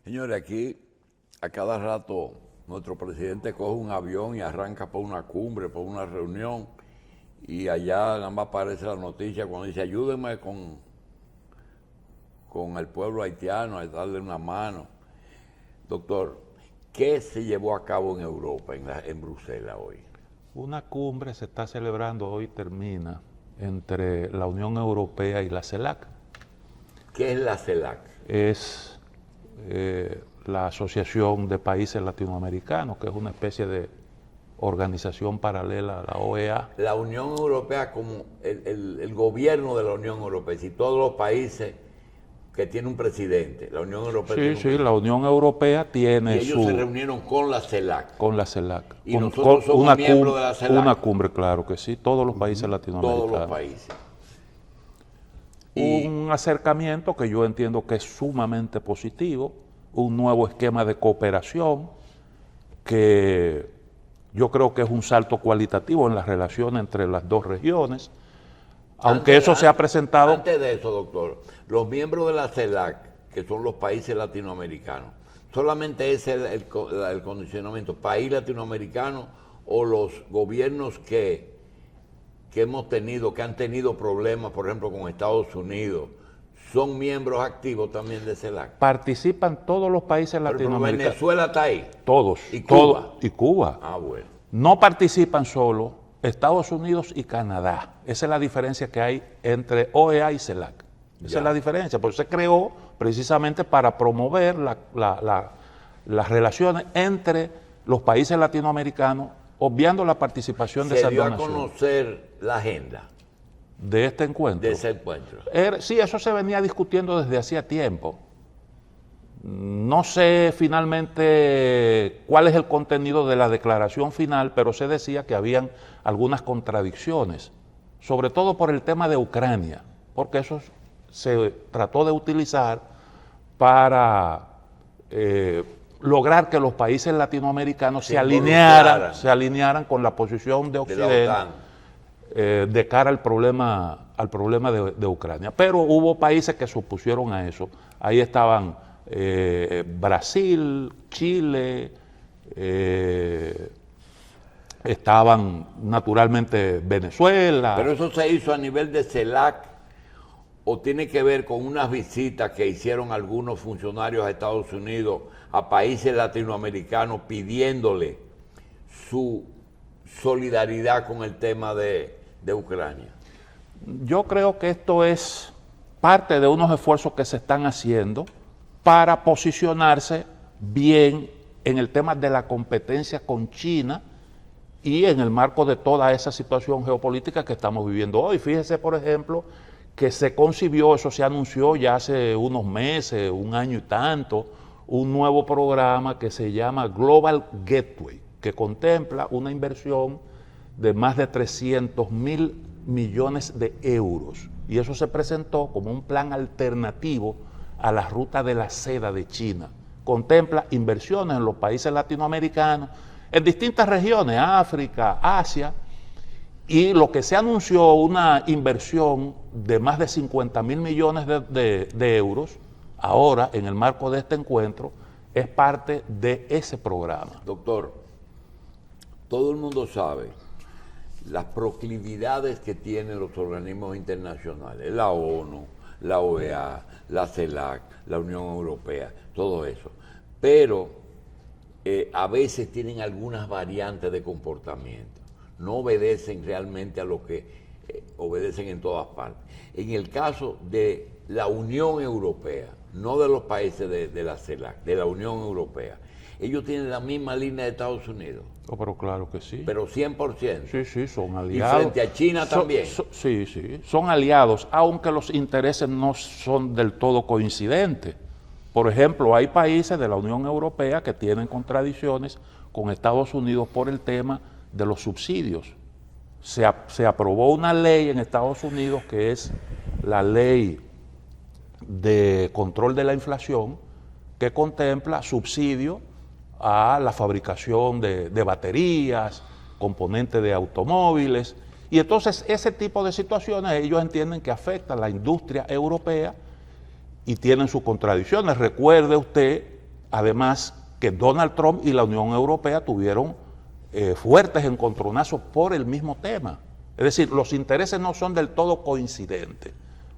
Señores, aquí a cada rato nuestro presidente coge un avión y arranca por una cumbre, por una reunión, y allá nada más aparece la noticia cuando dice ayúdenme con el pueblo haitiano a darle una mano. Doctor, ¿qué se llevó a cabo en Europa, en Bruselas hoy? Una cumbre se está celebrando, hoy termina, entre la Unión Europea y la CELAC. ¿Qué es la CELAC? Es la Asociación de Países Latinoamericanos, que es una especie de organización paralela a la OEA. La Unión Europea como el gobierno de la Unión Europea, y todos los países que tienen un presidente, la Unión Europea. Sí, la Unión Europea tiene y ellos se reunieron con la CELAC. Con la CELAC. Y nosotros somos miembros de la CELAC. Una cumbre, claro que sí, todos los países latinoamericanos. Todos los países. Un acercamiento que yo entiendo que es sumamente positivo, un nuevo esquema de cooperación que yo creo que es un salto cualitativo en las relaciones entre las dos regiones, aunque eso se ha presentado... Antes de eso, doctor, los miembros de la CELAC, que son los países latinoamericanos, ¿solamente es el condicionamiento país latinoamericano o los gobiernos que hemos tenido, que han tenido problemas, por ejemplo, con Estados Unidos, son miembros activos también de CELAC? Participan todos los países latinoamericanos. Pero Venezuela está ahí. Todos. ¿Y Cuba? Y Cuba. Ah, bueno. No participan solo Estados Unidos y Canadá. Esa es la diferencia que hay entre OEA y CELAC. Esa es la diferencia, porque se creó precisamente para promover las relaciones entre los países latinoamericanos, obviando la participación de esas dos naciones. ¿Se dio a conocer la agenda de este encuentro? De ese encuentro. Sí, eso se venía discutiendo desde hacía tiempo. No sé finalmente cuál es el contenido de la declaración final, pero se decía que habían algunas contradicciones, sobre todo por el tema de Ucrania, porque eso se trató de utilizar para lograr que los países latinoamericanos se alinearan con la posición de Occidente de cara al problema de Ucrania. Pero hubo países que se opusieron a eso. Ahí estaban Brasil, Chile, estaban naturalmente Venezuela. ¿Pero eso se hizo a nivel de CELAC o tiene que ver con unas visitas que hicieron algunos funcionarios a Estados Unidos, a países latinoamericanos, pidiéndole su solidaridad con el tema de Ucrania? Yo creo que esto es parte de unos esfuerzos que se están haciendo para posicionarse bien en el tema de la competencia con China y en el marco de toda esa situación geopolítica que estamos viviendo hoy. Fíjese, por ejemplo, que se concibió, eso se anunció ya hace unos meses, un año y tanto, un nuevo programa que se llama Global Gateway, que contempla una inversión de más de 300.000 millones de euros. Y eso se presentó como un plan alternativo a la ruta de la seda de China. Contempla inversiones en los países latinoamericanos, en distintas regiones, África, Asia, y lo que se anunció, una inversión de más de 50.000 millones de euros, ahora en el marco de este encuentro, es parte de ese programa. Doctor, todo el mundo sabe las proclividades que tienen los organismos internacionales, la ONU, la OEA, la CELAC, la Unión Europea, todo eso. Pero a veces tienen algunas variantes de comportamiento. No obedecen realmente a lo que obedecen en todas partes. En el caso de la Unión Europea, no de los países de la CELAC, de la Unión Europea, ellos tienen la misma línea de Estados Unidos. Oh, pero claro que sí. Pero 100%. Sí, son aliados. Y frente a China también. Sí, son aliados, aunque los intereses no son del todo coincidentes. Por ejemplo, hay países de la Unión Europea que tienen contradicciones con Estados Unidos por el tema de los subsidios. Se aprobó una ley en Estados Unidos que es la ley de control de la inflación, que contempla subsidio a la fabricación de baterías, componentes de automóviles, y entonces ese tipo de situaciones ellos entienden que afectan a la industria europea y tienen sus contradicciones. Recuerde usted Además que Donald Trump y la Unión Europea tuvieron fuertes encontronazos por el mismo tema. Es decir, los intereses no son del todo coincidentes,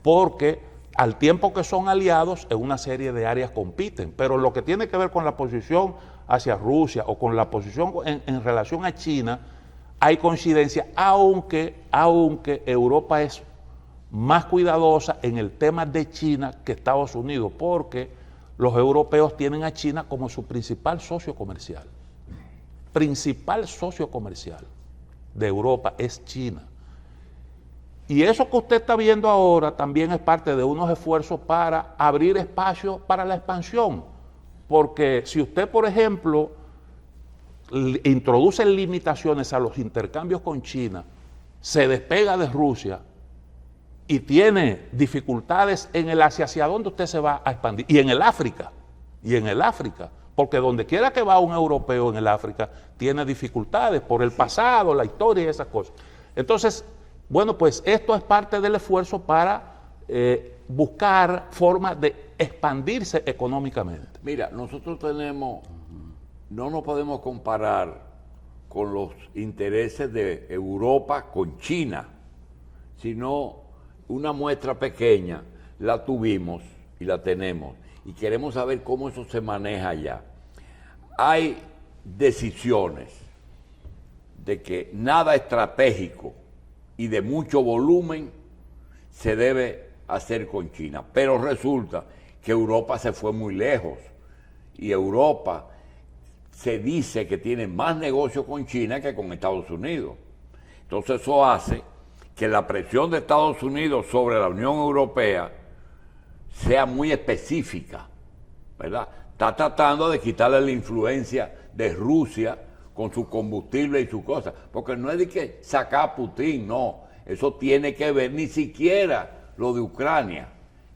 porque al tiempo que son aliados, en una serie de áreas compiten. Pero lo que tiene que ver con la posición hacia Rusia o con la posición en relación a China, hay coincidencia, aunque Europa es más cuidadosa en el tema de China que Estados Unidos, porque los europeos tienen a China como su principal socio comercial. Principal socio comercial de Europa es China. Y eso que usted está viendo ahora también es parte de unos esfuerzos para abrir espacio para la expansión. Porque si usted, por ejemplo, introduce limitaciones a los intercambios con China, se despega de Rusia y tiene dificultades en el Asia, ¿hacia dónde usted se va a expandir? Y en el África, porque donde quiera que va un europeo en el África, tiene dificultades por el pasado, la historia y esas cosas. Entonces, bueno, pues esto es parte del esfuerzo para buscar formas de expandirse económicamente. Mira, nosotros no nos podemos comparar con los intereses de Europa con China, sino una muestra pequeña la tuvimos y la tenemos, y queremos saber cómo eso se maneja allá. Hay decisiones de que nada estratégico y de mucho volumen se debe hacer con China, pero resulta que Europa se fue muy lejos y Europa se dice que tiene más negocio con China que con Estados Unidos. Entonces eso hace que la presión de Estados Unidos sobre la Unión Europea sea muy específica, ¿verdad? Está tratando de quitarle la influencia de Rusia con su combustible y sus cosas, porque no es de que sacar a Putin, no, eso tiene que ver ni siquiera lo de Ucrania,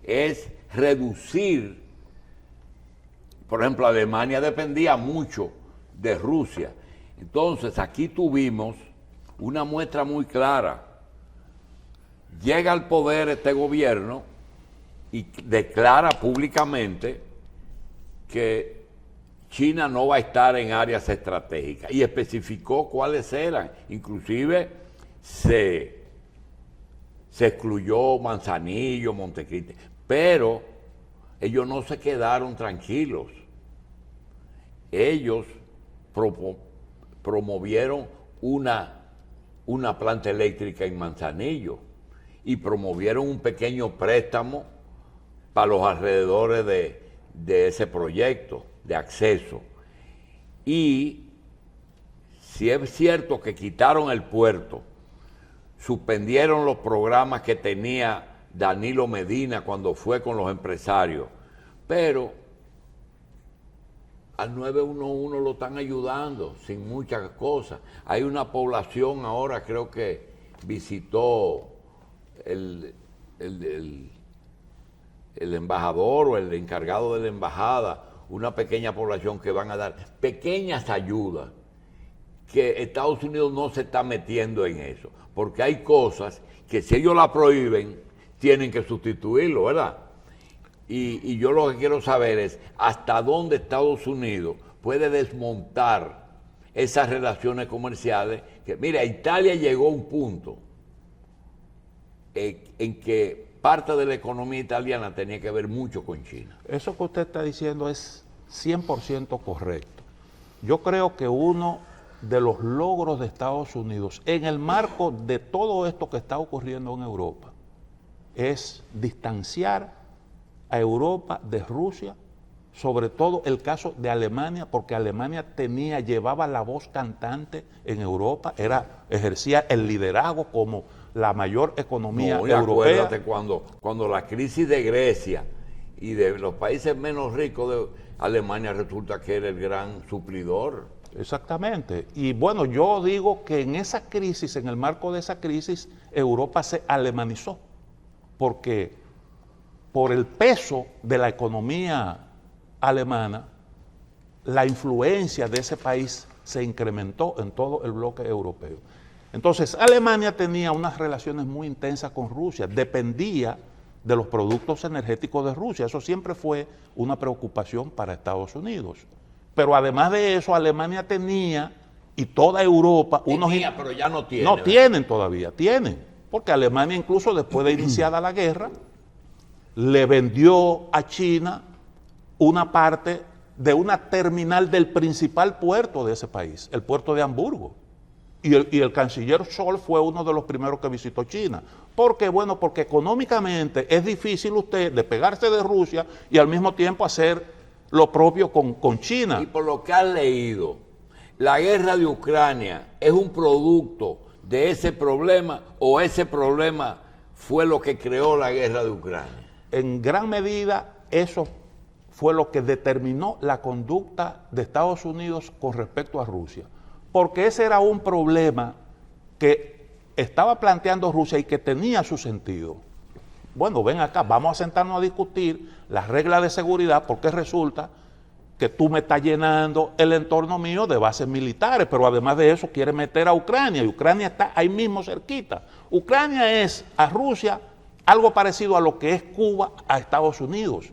es reducir. Por ejemplo, Alemania dependía mucho de Rusia. Entonces, aquí tuvimos una muestra muy clara. Llega al poder este gobierno y declara públicamente que China no va a estar en áreas estratégicas y especificó cuáles eran. Inclusive se excluyó Manzanillo, Montecristi, pero ellos no se quedaron tranquilos. Ellos promovieron una planta eléctrica en Manzanillo y promovieron un pequeño préstamo para los alrededores de ese proyecto de acceso. Y si es cierto que quitaron el puerto, suspendieron los programas que tenía Danilo Medina cuando fue con los empresarios, pero al 911 lo están ayudando sin muchas cosas. Hay una población ahora, creo que visitó el embajador o el encargado de la embajada, una pequeña población que van a dar pequeñas ayudas, que Estados Unidos no se está metiendo en eso, porque hay cosas que si ellos la prohíben, tienen que sustituirlo, ¿verdad? Y yo lo que quiero saber es hasta dónde Estados Unidos puede desmontar esas relaciones comerciales. Que, mira, Italia llegó a un punto en que parte de la economía italiana tenía que ver mucho con China. Eso que usted está diciendo es 100% correcto. Yo creo que uno de los logros de Estados Unidos en el marco de todo esto que está ocurriendo en Europa es distanciar a Europa de Rusia, sobre todo el caso de Alemania, porque Alemania llevaba la voz cantante en Europa, ejercía el liderazgo como la mayor economía europea. Acuérdate cuando la crisis de Grecia y de los países menos ricos de Alemania resulta que era el gran suplidor. Exactamente. Y bueno, yo digo que en esa crisis, en el marco de esa crisis, Europa se alemanizó, porque por el peso de la economía alemana, la influencia de ese país se incrementó en todo el bloque europeo. Entonces, Alemania tenía unas relaciones muy intensas con Rusia, dependía de los productos energéticos de Rusia. Eso siempre fue una preocupación para Estados Unidos. Pero además de eso, Alemania tenía, y toda Europa, pero ya no tiene. No tienen todavía, tienen. Porque Alemania, incluso después de iniciada la guerra, le vendió a China una parte de una terminal del principal puerto de ese país, el puerto de Hamburgo. Y el canciller Scholz fue uno de los primeros que visitó China. ¿Por qué? Bueno, porque económicamente es difícil usted despegarse de Rusia y al mismo tiempo hacer lo propio con China. Y por lo que has leído, ¿la guerra de Ucrania es un producto de ese problema o ese problema fue lo que creó la guerra de Ucrania? En gran medida eso fue lo que determinó la conducta de Estados Unidos con respecto a Rusia. Porque ese era un problema que estaba planteando Rusia y que tenía su sentido. Bueno, ven acá, vamos a sentarnos a discutir las reglas de seguridad porque resulta que tú me estás llenando el entorno mío de bases militares, pero además de eso quieres meter a Ucrania y Ucrania está ahí mismo cerquita. Ucrania es a Rusia algo parecido a lo que es Cuba a Estados Unidos.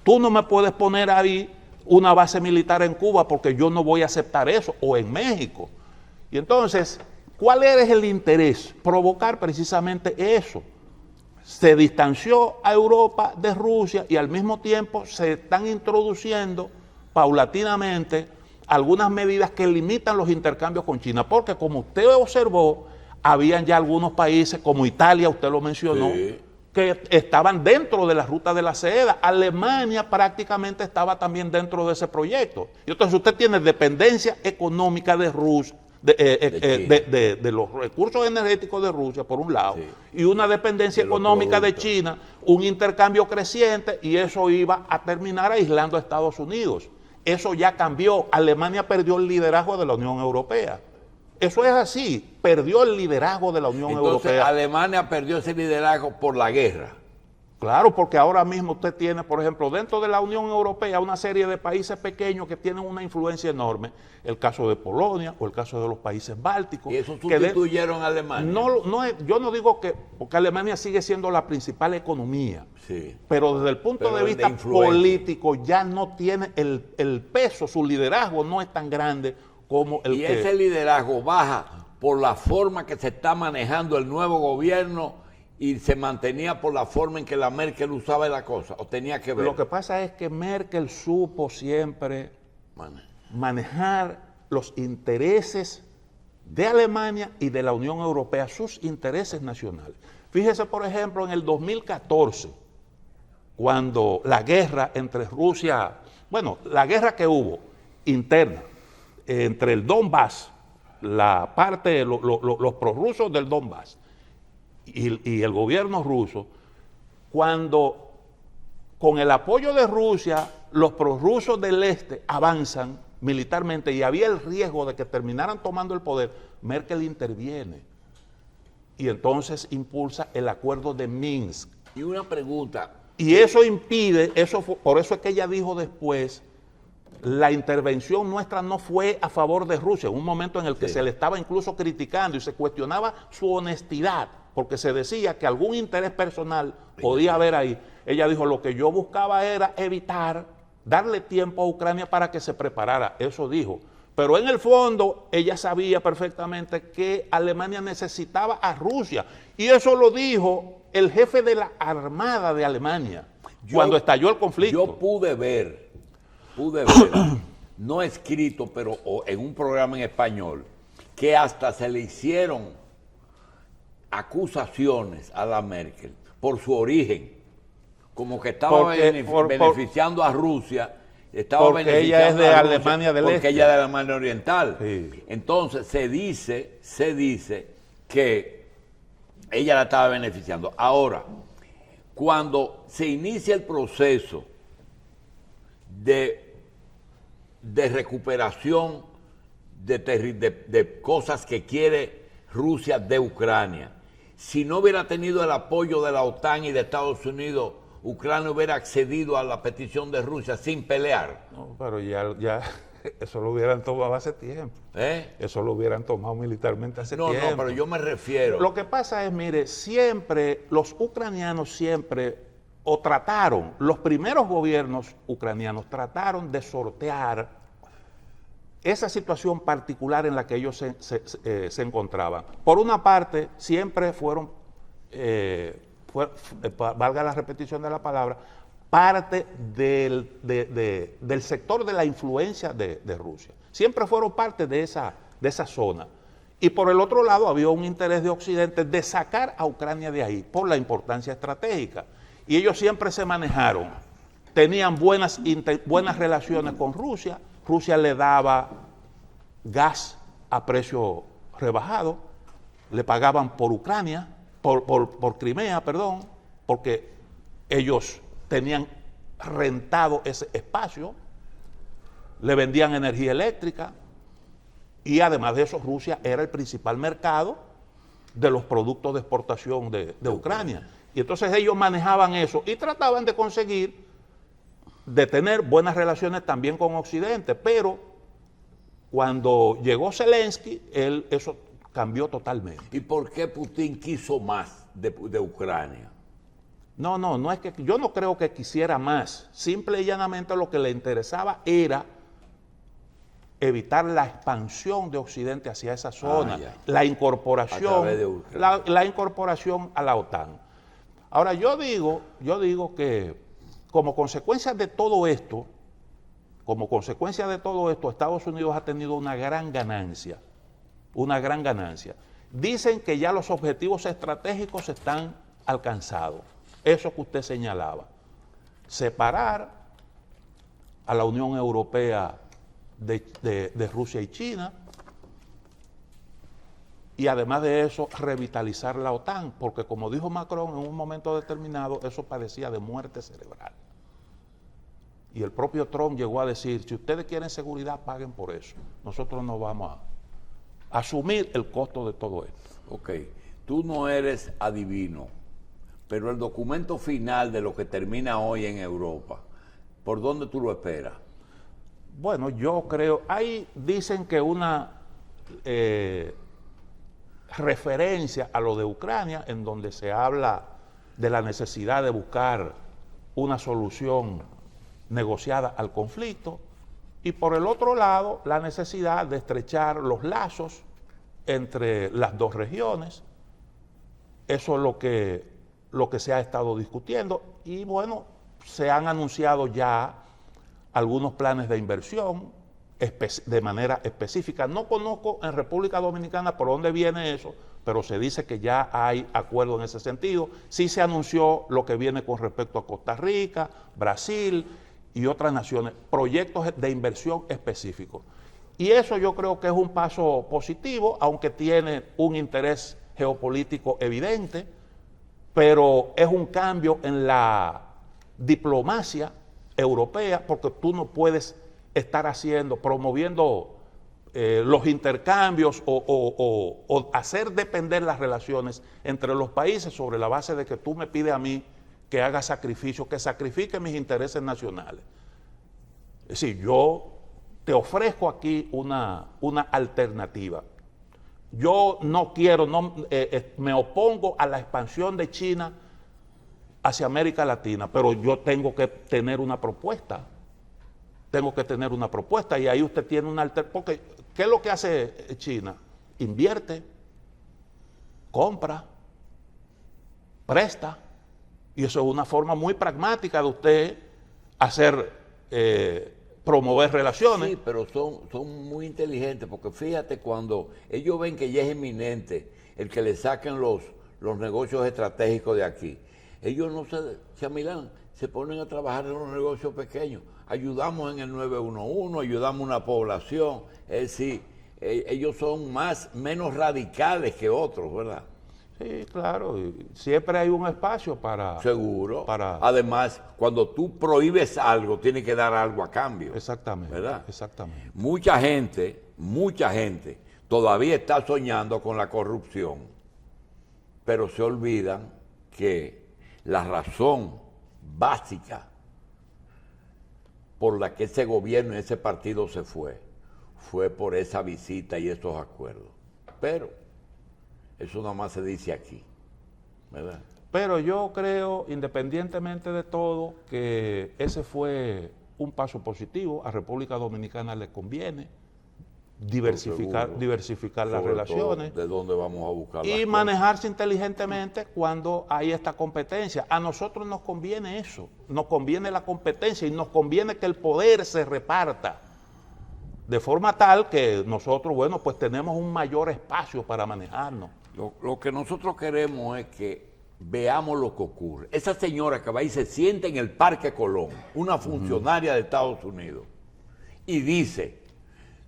Tú no me puedes poner ahí una base militar en Cuba porque yo no voy a aceptar eso, o en México. Y entonces, ¿cuál es el interés? Provocar precisamente eso. Se distanció a Europa de Rusia y al mismo tiempo se están introduciendo paulatinamente algunas medidas que limitan los intercambios con China, porque como usted observó, habían ya algunos países, como Italia, usted lo mencionó, sí, que estaban dentro de la ruta de la seda. Alemania prácticamente estaba también dentro de ese proyecto. Y entonces usted tiene dependencia económica de Rusia, de los recursos energéticos de Rusia, por un lado, sí, y una dependencia económica de China, un intercambio creciente, y eso iba a terminar aislando a Estados Unidos. Eso ya cambió. Alemania perdió el liderazgo de la Unión Europea. Eso es así, perdió el liderazgo de la Unión Europea. Entonces Alemania perdió ese liderazgo por la guerra. Claro, porque ahora mismo usted tiene, por ejemplo, dentro de la Unión Europea una serie de países pequeños que tienen una influencia enorme. El caso de Polonia o el caso de los países bálticos. ¿Y eso sustituyeron a Alemania? Yo no digo que, porque Alemania sigue siendo la principal economía, sí, pero desde el punto de vista político ya no tiene el peso, su liderazgo no es tan grande como el que... Y ese liderazgo baja por la forma que se está manejando el nuevo gobierno y se mantenía por la forma en que la Merkel usaba la cosa, o tenía que ver. Lo que pasa es que Merkel supo siempre manejar los intereses de Alemania y de la Unión Europea, sus intereses nacionales. Fíjese, por ejemplo, en el 2014, cuando la guerra entre Rusia, la guerra que hubo interna entre el Donbass, la parte, los prorrusos del Donbass, y el gobierno ruso, cuando con el apoyo de Rusia los prorrusos del este avanzan militarmente y había el riesgo de que terminaran tomando el poder, Merkel interviene y entonces impulsa el acuerdo de Minsk. Y una pregunta. Y eso impide, por eso es que ella dijo después, la intervención nuestra no fue a favor de Rusia, en un momento en el que se le estaba incluso criticando y se cuestionaba su honestidad, porque se decía que algún interés personal podía haber ahí. Ella dijo, lo que yo buscaba era evitar, darle tiempo a Ucrania para que se preparara, eso dijo. Pero en el fondo, ella sabía perfectamente que Alemania necesitaba a Rusia. Y eso lo dijo el jefe de la Armada de Alemania, cuando estalló el conflicto. Yo pude ver, no escrito, pero en un programa en español, que hasta se le hicieron acusaciones a la Merkel por su origen, como que estaba beneficiando a Rusia, porque ella es de Alemania del Este. Porque ella es de Alemania Oriental. Sí. Entonces se dice que ella la estaba beneficiando. Ahora, cuando se inicia el proceso de recuperación de cosas que quiere Rusia de Ucrania, si no hubiera tenido el apoyo de la OTAN y de Estados Unidos, Ucrania hubiera accedido a la petición de Rusia sin pelear. No, pero ya Eso lo hubieran tomado hace tiempo. Eso lo hubieran tomado militarmente hace tiempo. No, pero yo me refiero. Lo que pasa es, mire, siempre, los ucranianos siempre, o trataron, los primeros gobiernos ucranianos trataron de sortear esa situación particular en la que ellos se encontraban. Por una parte, siempre fueron, valga la repetición de la palabra, parte del sector de la influencia de Rusia. Siempre fueron parte de esa zona. Y por el otro lado había un interés de Occidente de sacar a Ucrania de ahí por la importancia estratégica. Y ellos siempre se manejaron. Tenían buenas relaciones con Rusia. Rusia le daba gas a precio rebajado. Le pagaban por Ucrania, por Crimea, perdón, porque ellos tenían rentado ese espacio, le vendían energía eléctrica y además de eso Rusia era el principal mercado de los productos de exportación de Ucrania. Y entonces ellos manejaban eso y trataban de conseguir, de tener buenas relaciones también con Occidente, pero cuando llegó Zelensky, eso cambió totalmente. ¿Y por qué Putin quiso más de Ucrania? No es que yo no creo que quisiera más. Simple y llanamente lo que le interesaba era evitar la expansión de Occidente hacia esa zona, la incorporación, la incorporación a la OTAN. Ahora yo digo que como consecuencia de todo esto, Estados Unidos ha tenido una gran ganancia. Dicen que ya los objetivos estratégicos están alcanzados. Eso que usted señalaba. Separar a la Unión Europea de Rusia y China. Y además de eso, revitalizar la OTAN, porque como dijo Macron en un momento determinado, eso padecía de muerte cerebral. Y el propio Trump llegó a decir, si ustedes quieren seguridad, paguen por eso. Nosotros no vamos a asumir el costo de todo esto. Ok, tú no eres adivino, pero el documento final de lo que termina hoy en Europa, ¿por dónde tú lo esperas? Bueno, yo creo, ahí dicen que una referencia a lo de Ucrania, en donde se habla de la necesidad de buscar una solución negociada al conflicto, y por el otro lado, la necesidad de estrechar los lazos entre las dos regiones. Eso es lo que se ha estado discutiendo, y bueno, se han anunciado ya algunos planes de inversión de manera específica. No conozco en República Dominicana por dónde viene eso, pero se dice que ya hay acuerdo en ese sentido. Sí se anunció lo que viene con respecto a Costa Rica, Brasil y otras naciones, proyectos de inversión específicos. Y eso yo creo que es un paso positivo, aunque tiene un interés geopolítico evidente, pero es un cambio en la diplomacia europea, porque tú no puedes estar promoviendo los intercambios o hacer depender las relaciones entre los países sobre la base de que tú me pides a mí que haga sacrificio, que sacrifique mis intereses nacionales. Es decir, yo te ofrezco aquí una alternativa. Yo no quiero, me opongo a la expansión de China hacia América Latina, pero yo tengo que tener una propuesta. Y ahí usted tiene una alternativa. Porque, ¿qué es lo que hace China? Invierte, compra, presta. Y eso es una forma muy pragmática de usted promover relaciones. Sí, pero son muy inteligentes, porque fíjate, cuando ellos ven que ya es inminente el que le saquen los negocios estratégicos de aquí, ellos no se amilan, se ponen a trabajar en los negocios pequeños. Ayudamos en el 911, ayudamos a una población. Es decir, ellos son menos radicales que otros, ¿verdad? Sí, claro. Siempre hay un espacio para... Seguro. Además, cuando tú prohíbes algo, tienes que dar algo a cambio. Exactamente. ¿Verdad? Exactamente. Mucha gente todavía está soñando con la corrupción, pero se olvidan que la razón básica por la que ese gobierno y ese partido se fue por esa visita y esos acuerdos. Pero eso nada más se dice aquí, ¿verdad? Pero yo creo, independientemente de todo, que ese fue un paso positivo. A República Dominicana le conviene diversificar las Sobre relaciones todo, de dónde vamos a buscar las y cosas. manejarse inteligentemente cuando hay esta competencia. A nosotros nos conviene eso, nos conviene la competencia y nos conviene que el poder se reparta de forma tal que nosotros, bueno, pues tenemos un mayor espacio para manejarnos. Lo que nosotros queremos es que veamos lo que ocurre. Esa señora que va y se sienta en el Parque Colón, una funcionaria de Estados Unidos, y dice,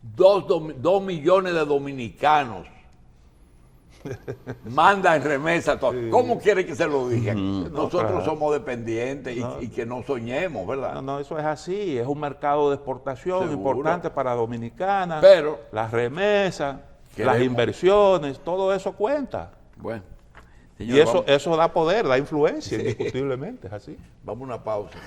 2 millones de dominicanos mandan remesa. ¿Cómo quiere que se lo diga? Nosotros claro. somos dependientes y que no soñemos, ¿verdad? No, eso es así, es un mercado de exportación Seguro. importante para Dominicana, Pero las remesas, queremos- las inversiones, todo eso cuenta. Bueno, Y señores, eso da poder, da influencia, indiscutiblemente, es así. vamos a una pausa.